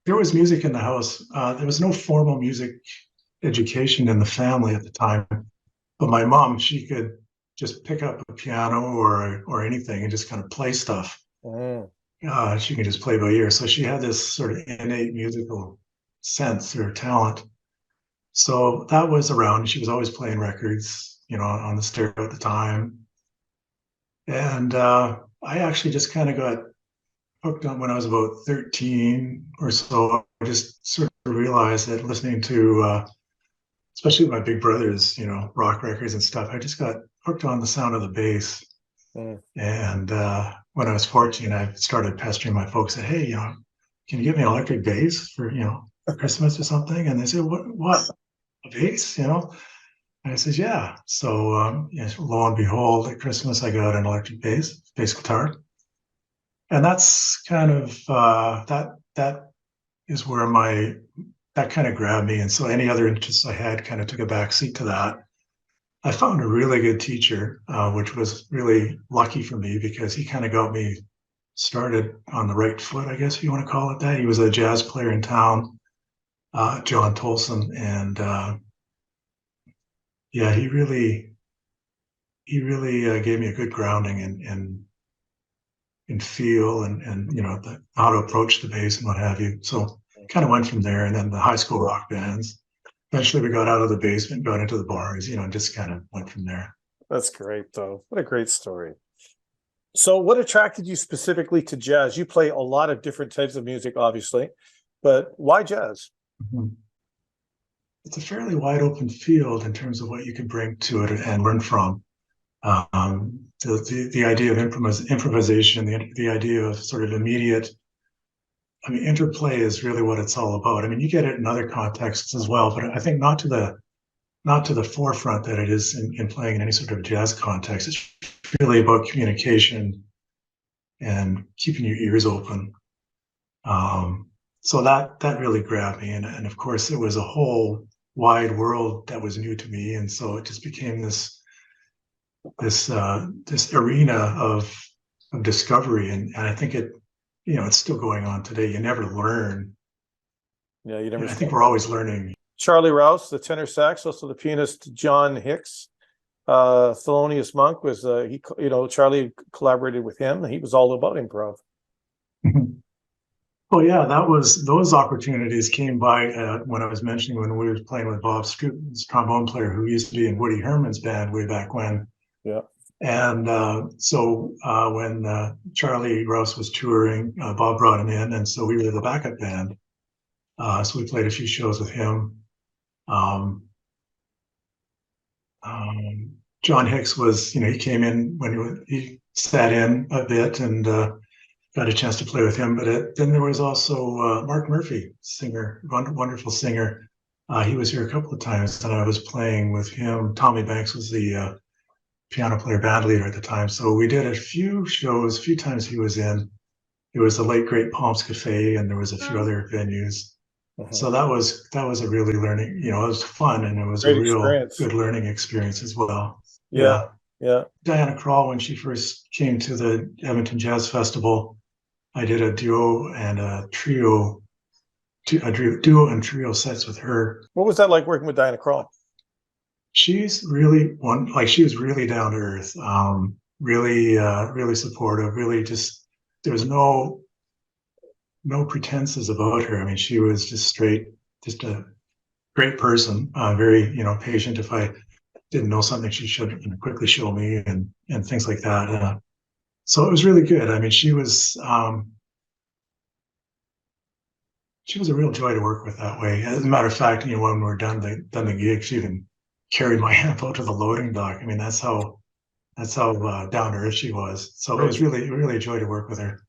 there was music in the house. There was no formal music education in the family at the time, but my mom, she could just pick up a piano or anything and just kind of play stuff. Mm. She could just play by ear. So she had this sort of innate musical sense or talent. So that was around. She was always playing records, on the stereo at the time. And I actually just kind of got hooked on when I was about 13 or so. I just sort of realized that listening to, especially my big brother's, rock records and stuff, I just got hooked on the sound of the bass. Mm. And when I was 14, I started pestering my folks, said, hey, can you get me an electric bass for Christmas or something? And they said, what, a bass, And I said, yeah. So yes, lo and behold, at Christmas, I got an electric bass guitar. And that's kind of, that is where that kind of grabbed me. And so any other interests I had kind of took a back seat to that. I found a really good teacher, which was really lucky for me because he kind of got me started on the right foot, I guess if you want to call it that. He was a jazz player in town, John Tolson, and yeah, he really gave me a good grounding in feel and how to approach the bass and what have you. So kind of went from there, and then the high school rock bands. Eventually, we got out of the basement, got into the bars, and just kind of went from there. That's great, though. What a great story. So what attracted you specifically to jazz? You play a lot of different types of music, obviously, but why jazz? Mhm. It's a fairly wide open field in terms of what you can bring to it and learn from. The idea of improvisation, the idea of sort of immediate, I mean, interplay is really what it's all about. I mean, you get it in other contexts as well, but I think not to the forefront that it is in playing in any sort of jazz context. It's really about communication and keeping your ears open. So that really grabbed me, and of course, it was a whole wide world that was new to me, and so it just became this arena of discovery, and I think it's still going on today. You never learn. Yeah, you never I think stop. we're always learning. Charlie Rouse, the tenor sax, also the pianist John Hicks. Thelonious Monk was Charlie collaborated with him. He was all about improv. Oh yeah, those opportunities came by when I was mentioning when we were playing with Bob Scruton's trombone player, who used to be in Woody Herman's band way back when. Yeah. And so when Charlie Rouse was touring, Bob brought him in, and so we were the backup band. So we played a few shows with him. Um, John Hicks was, he came in when he sat in a bit and got a chance to play with him. But then there was also Mark Murphy, singer, wonderful singer. He was here a couple of times, and I was playing with him. Tommy Banks was the piano player, band leader at the time. So we did a few shows, a few times he was in. It was the late great Palms Cafe, and there was a few other venues. Mhm. So that was a really learning, it was fun, and it was a Great real experience. good learning experience as well. Yeah, Yeah. yeah. Diana Krall, when she first came to the Edmonton Jazz Festival, I did a duo and a trio, a duo and trio sets with her. What was that like working with Diana Krall? She's really she was really down to earth, really supportive, really just, there was no pretenses about her. I mean, she was just straight, just a great person, very, patient. If I didn't know something, she should quickly show me and things like that. So it was really good. I mean, she was a real joy to work with that way. As a matter of fact, when we're done the gig, she even carried my amp out to the loading dock. I mean, that's how down to earth she was. So it was Crazy. really a joy to work with her.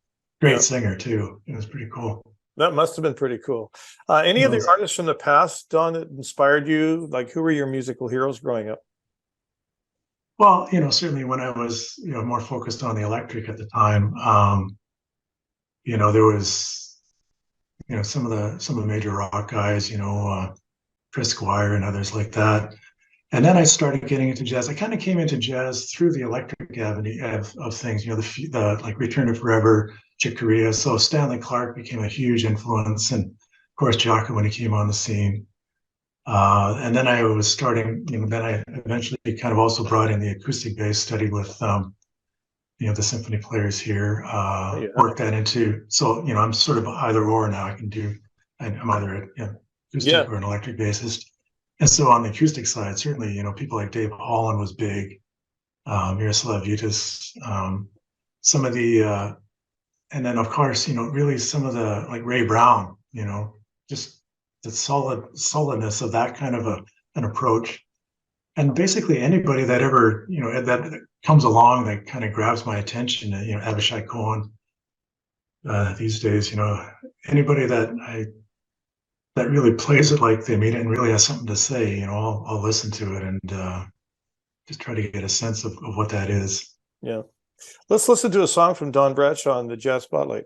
Yeah, Great singer too. It was pretty cool. that must have been pretty cool. Any It other was, artists from the past, Don, that inspired you? Like, who were your musical heroes growing up? well, certainly when I was, more focused on the electric at the time, there was, some of the major rock guys, Chris Squire and others like that. And then I started getting into jazz. I kind of came into jazz through the electric avenue of things, the like Return to Forever, Chick Corea. So Stanley Clarke became a huge influence, and course, Jocko when he came on the scene. And then I was starting, then I eventually kind of also brought in the acoustic bass, studied with, the symphony players here, Yeah. worked that into, so, I'm sort of either or now. I'm either an acoustic or an electric bassist. And so on the acoustic side, certainly, people like Dave Holland was big, Miroslav Yutis, some of the, and then of course, really some of the, like Ray Brown, just the solidness of that kind of an approach. And basically anybody that ever, that comes along that kind of grabs my attention, Avishai Cohen, these days, anybody that really plays it like they mean it and really has something to say, I'll listen to it and just try to get a sense of what that is. Yeah. Let's listen to a song from Don Bradshaw on the Jazz Spotlight.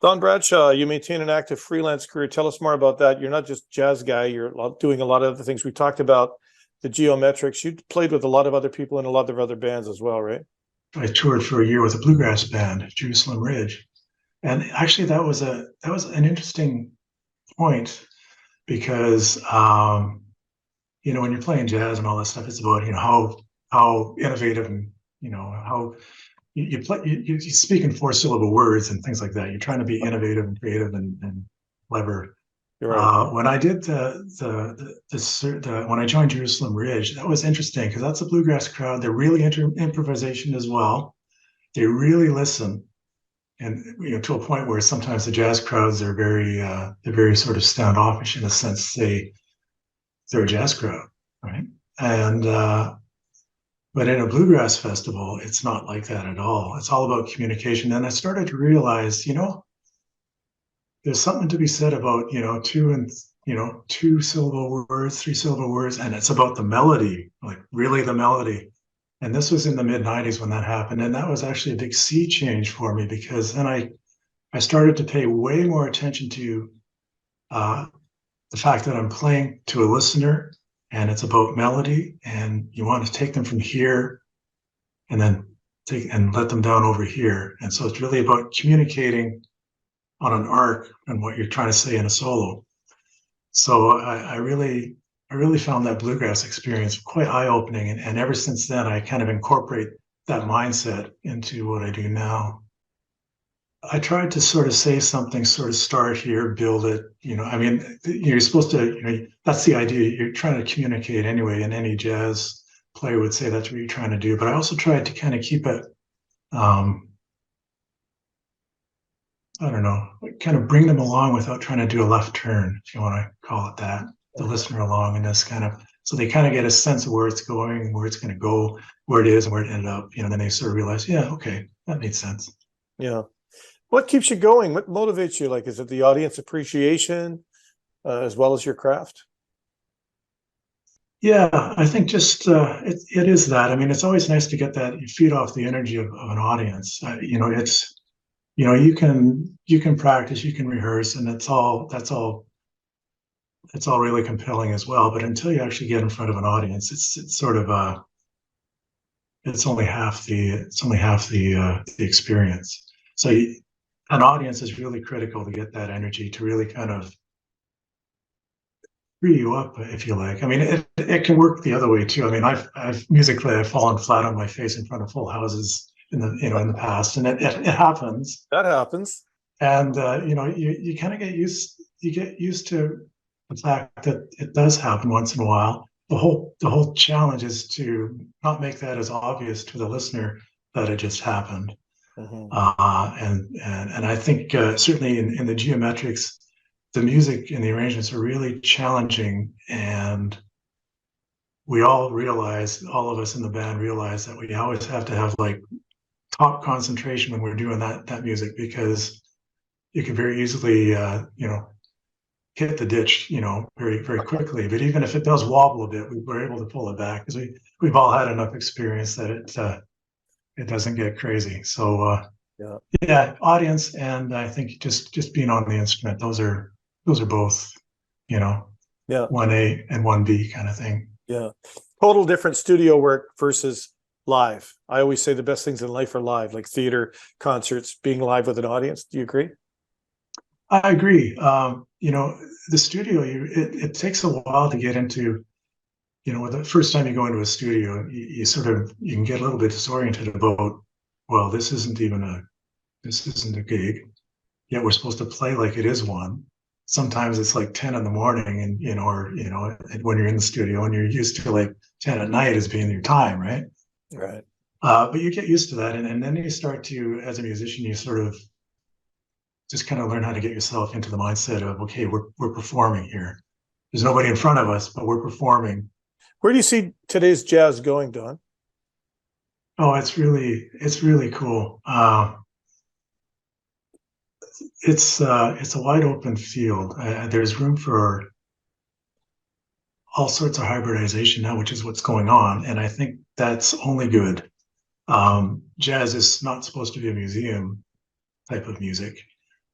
Don Bradshaw, you maintain an active freelance career. Tell us more about that. You're not just jazz guy. You're doing a lot of other things. We talked about the Geometrics. You played with a lot of other people in a lot of other bands as well, right? I toured for a year with a bluegrass band, Jerusalem Ridge, and actually that was an interesting point because when you're playing jazz and all that stuff, it's about how innovative and how you speak in 4-syllable words and things like that. You're trying to be innovative and creative and clever. You're right. When I did when I joined Jerusalem Ridge, that was interesting because that's a bluegrass crowd. They're really into improvisation as well. They really listen, and to a point where sometimes the jazz crowds are they're very sort of standoffish in a sense. They're a jazz crowd, right? And But in a bluegrass festival, it's not like that at all. It's all about communication. And I started to realize, there's something to be said about, two syllable words, three syllable words, and it's about the melody, like really the melody. And this was in the mid 90s when that happened. And that was actually a big sea change for me, because then I started to pay way more attention to uh, the fact that I'm playing to a listener, and it's about melody, and you want to take them from here and then take and let them down over here. And so it's really about communicating on an arc and what you're trying to say in a solo. So I really found that bluegrass experience quite eye-opening. And ever since then, I kind of incorporate that mindset into what I do now. I tried to sort of say something, sort of start here, build it. I mean, you're supposed to, that's the idea. You're trying to communicate anyway, and any jazz player would say that's what you're trying to do. But I also tried to kind of keep it, I don't know, kind of bring them along without trying to do a left turn, if you want to call it that, the listener along in this kind of, so they kind of get a sense of where it's going, where it's going to go, where it is, and where it ended up. Then they sort of realize, yeah, okay, that made sense. Yeah. What keeps you going? What motivates you? Like, is it the audience appreciation as well as your craft? Yeah, I think just it is that. I mean, it's always nice to get that, you feed off the energy of an audience. It's you can practice, you can rehearse, and it's all really compelling as well. But until you actually get in front of an audience, it's sort of it's only half the experience. So an audience is really critical to get that energy, to really kind of free you up, if you like. I mean, it can work the other way too. I mean, I've musically, I've fallen flat on my face in front of full houses in the past, and it happens. That happens. And you kind of get used to the fact that it does happen once in a while. The whole challenge is to not make that as obvious to the listener that it just happened. Mm-hmm. And I think certainly in the geometrics, the music and the arrangements are really challenging, and we all of us in the band realize that we always have to have like top concentration when we're doing that music, because you can very easily hit the ditch very, very quickly. But even if it does wobble a bit, we're able to pull it back, because we've all had enough experience that it doesn't get crazy. So yeah, audience, and I think just being on the instrument, those are both, 1A and 1B kind of thing. Yeah. Total different studio work versus live. I always say the best things in life are live, like theater, concerts, being live with an audience. Do you agree? I agree. The studio, it takes a while to get into, the first time you go into a studio, you can get a little bit disoriented about, well, this isn't a gig, yet we're supposed to play like it is one. Sometimes it's like 10 in the morning, and when you're in the studio, and you're used to like 10 at night as being your time, right? Right. But you get used to that, and then you start to, as a musician, you sort of just kind of learn how to get yourself into the mindset of, okay, we're performing here. There's nobody in front of us, but we're performing. Where do you see today's jazz going, Don? Oh, it's really cool. It's a wide open field. There's room for all sorts of hybridization now, which is what's going on, and I think that's only good. Jazz is not supposed to be a museum type of music.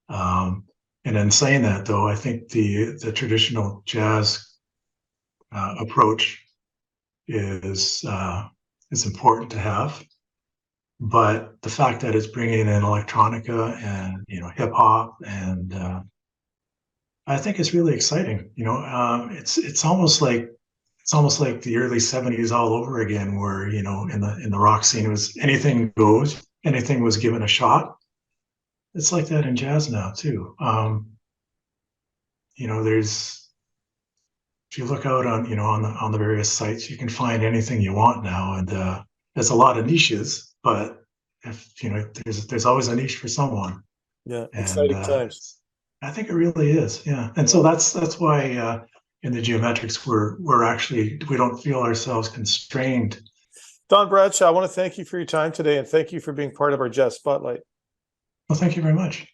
And in saying that, though, I think the traditional jazz approach is important to have, but the fact that it's bringing in electronica and hip hop, and I think it's really exciting. It's almost like the early '70s all over again, where in the rock scene, it was anything goes, anything was given a shot. It's like that in jazz now too. There's, if you look out on the various sites, you can find anything you want now, and there's a lot of niches, but if there's always a niche for someone. Yeah, and exciting times. I think it really is, yeah. And so that's why in the geometrics we don't feel ourselves constrained Don Bradshaw, I want to thank you for your time today and thank you for being part of our Jazz Spotlight. Well, thank you very much.